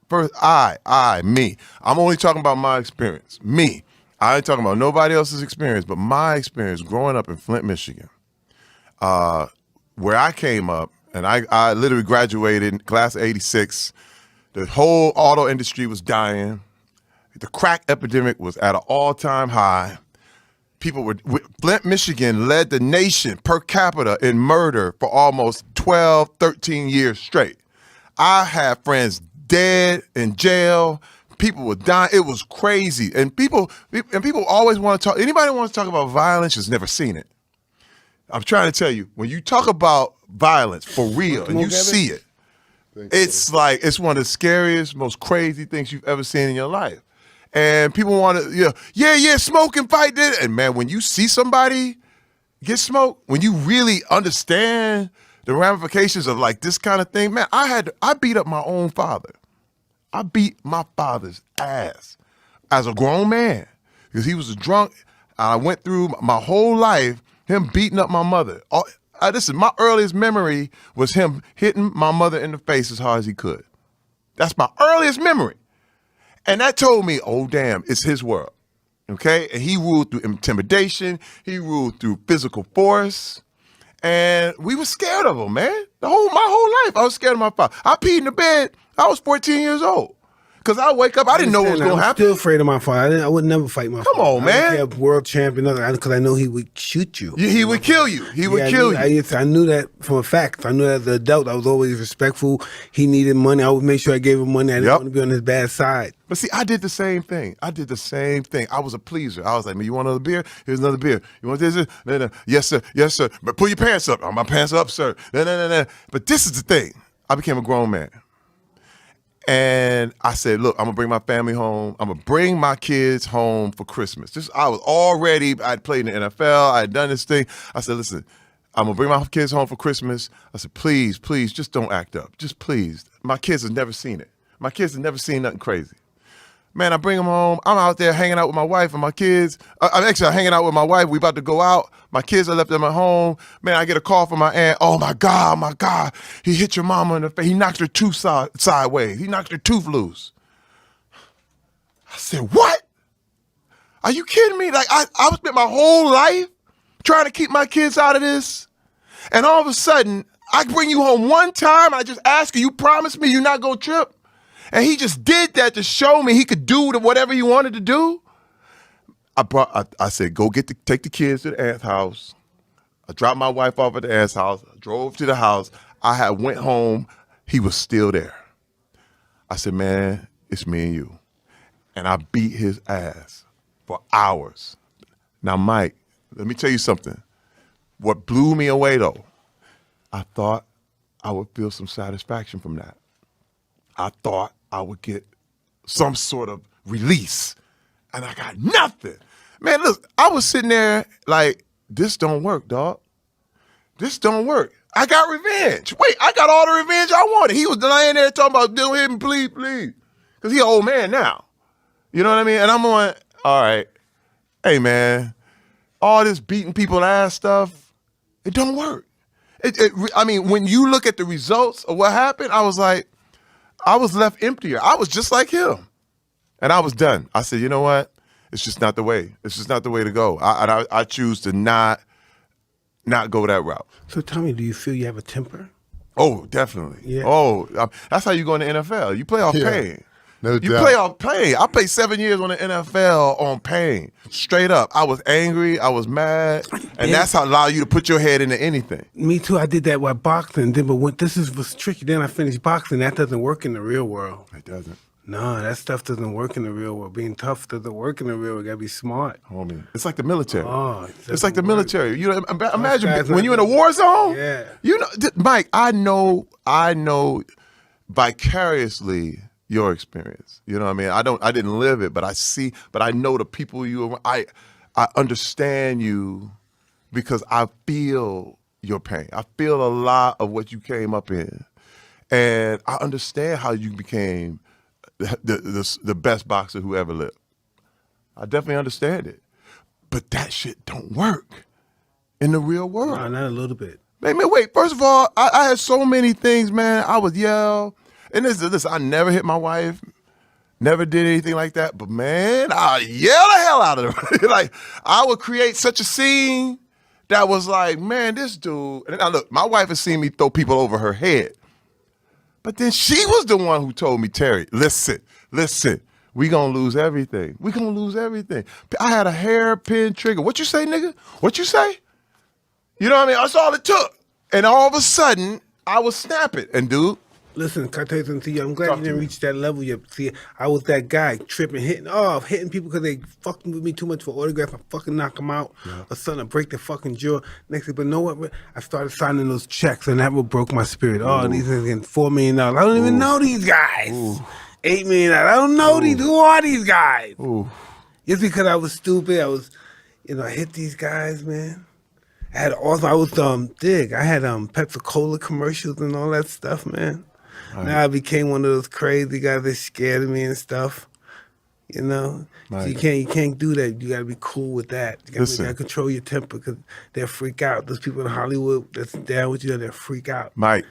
First, me. I'm only talking about my experience. Me. I ain't talking about nobody else's experience, but my experience growing up in Flint, Michigan, where I came up, and I literally graduated in class of 86. The whole auto industry was dying. The crack epidemic was at an all-time high. Flint, Michigan led the nation per capita in murder for almost 12, 13 years straight. I had friends dead in jail. People were dying. It was crazy. And people always want to talk. Anybody who wants to talk about violence has never seen it. I'm trying to tell you, when you talk about violence for real and you see it, it's like, it's one of the scariest, most crazy things you've ever seen in your life. And people want to, smoke and fight it. And man, when you see somebody get smoked, when you really understand the ramifications of like this kind of thing, man, I beat up my own father. I beat my father's ass as a grown man because he was a drunk. I went through my whole life him beating up my mother. Listen, my earliest memory was him hitting my mother in the face as hard as he could. That's my earliest memory. And that told me, oh, damn, it's his world, okay? And he ruled through intimidation. He ruled through physical force. And we were scared of him, man. My whole life, I was scared of my father. I peed in the bed. I was 14 years old. Because I wake up, I didn't know what was going to happen. I'm still afraid of my father. I would never fight my father. Come on, man. I don't care, world champion, because I know he would shoot you. He would kill you. He would kill you. I knew that from a fact. I knew that as an adult, I was always respectful. He needed money. I would make sure I gave him money. I didn't want to be on his bad side. But see, I did the same thing. I was a pleaser. I was like, man, you want another beer? Here's another beer. You want this? No. Yes, sir. Yes, sir. But pull your pants up. My pants up, sir. No. But this is the thing. I became a grown man. And I said, look, I'm going to bring my family home. I'm going to bring my kids home for Christmas. I'd played in the NFL. I had done this thing. I said, listen, I'm going to bring my kids home for Christmas. I said, please, just don't act up. Just please. My kids have never seen it. My kids have never seen nothing crazy. Man, I bring them home. I'm out there hanging out with my wife and my kids. I'm hanging out with my wife. We about to go out. My kids, I left them at home. Man, I get a call from my aunt. Oh, my God. He hit your mama in the face. He knocked her tooth sideways. He knocked her tooth loose. I said, what? Are you kidding me? Like, I spent my whole life trying to keep my kids out of this. And all of a sudden, I bring you home one time. I just ask you promise me you're not going to trip? And he just did that to show me he could do whatever he wanted to do. I said, take the kids to the aunt's house. I dropped my wife off at the aunt's house. I drove to the house. I went home. He was still there. I said, man, it's me and you. And I beat his ass for hours. Now, Mike, let me tell you something. What blew me away, though, I thought I would feel some satisfaction from that. I thought I would get some sort of release, and I got nothing. Man, look, I was sitting there like, this don't work, dog. This don't work. I got revenge. Wait, I got all the revenge I wanted. He was laying there talking about, don't hit me, please. Because he's an old man now. You know what I mean? And I'm going, all right, hey, man, all this beating people ass stuff, it don't work. I mean, when you look at the results of what happened, I was like, I was left emptier. I was just like him. And I was done. I said, you know what? It's just not the way. It's just not the way to go. I choose to not go that route. So tell me, do you feel you have a temper? Oh, definitely. Yeah. Oh, that's how you go in the NFL. You play off pain. No doubt. Play off pain. I played 7 years on the NFL on pain. Straight up. I was angry. I was mad. And that's how allow you to put your head into anything. Me too. I did that with boxing. Then, but was tricky. Then I finished boxing. That doesn't work in the real world. It doesn't. No, that stuff doesn't work in the real world. Being tough doesn't work in the real world. You gotta be smart. Homie. It's like the military. Oh, it's like the military. You know, imagine when you're in a war zone. Yeah. You know, Mike, I know vicariously your experience. You know what I mean? I didn't live it, but I know the people I understand you because I feel your pain. I feel a lot of what you came up in. And I understand how you became the best boxer who ever lived. I definitely understand it. But that shit don't work in the real world. No, not a little bit. Man, wait, first of all, I had so many things, man. I would yell. And this, I never hit my wife, never did anything like that. But man, I yell the hell out of her. Like I would create such a scene that was like, man, this dude. And now look, my wife has seen me throw people over her head. But then she was the one who told me, Terry, listen, we gonna lose everything. We gonna lose everything. I had a hairpin trigger. What you say, nigga? What you say? You know what I mean? That's all it took. And all of a sudden, I was snapping. And dude. Listen, can I tell you something to you? I'm glad Talk you to didn't me. reach that level yet. See, I was that guy tripping, hitting people because they fucking with me too much for autographs. I fucking knock them out. Or something, I break their fucking jaw. Next thing, but know what? I started signing those checks, and that what broke my spirit. Oh, these are getting $4 million. I don't even know these guys. $8 million. I don't know these. Who are these guys? Just because I was stupid, I was, I hit these guys, man. I had Pepsi-Cola commercials and all that stuff, man. Right. Now I became one of those crazy guys that scared of me and stuff. Right. So you can't do that. You gotta be cool with that. You gotta control your temper because they'll freak out. Those people in Hollywood that's down with you, they'll freak out. Mike,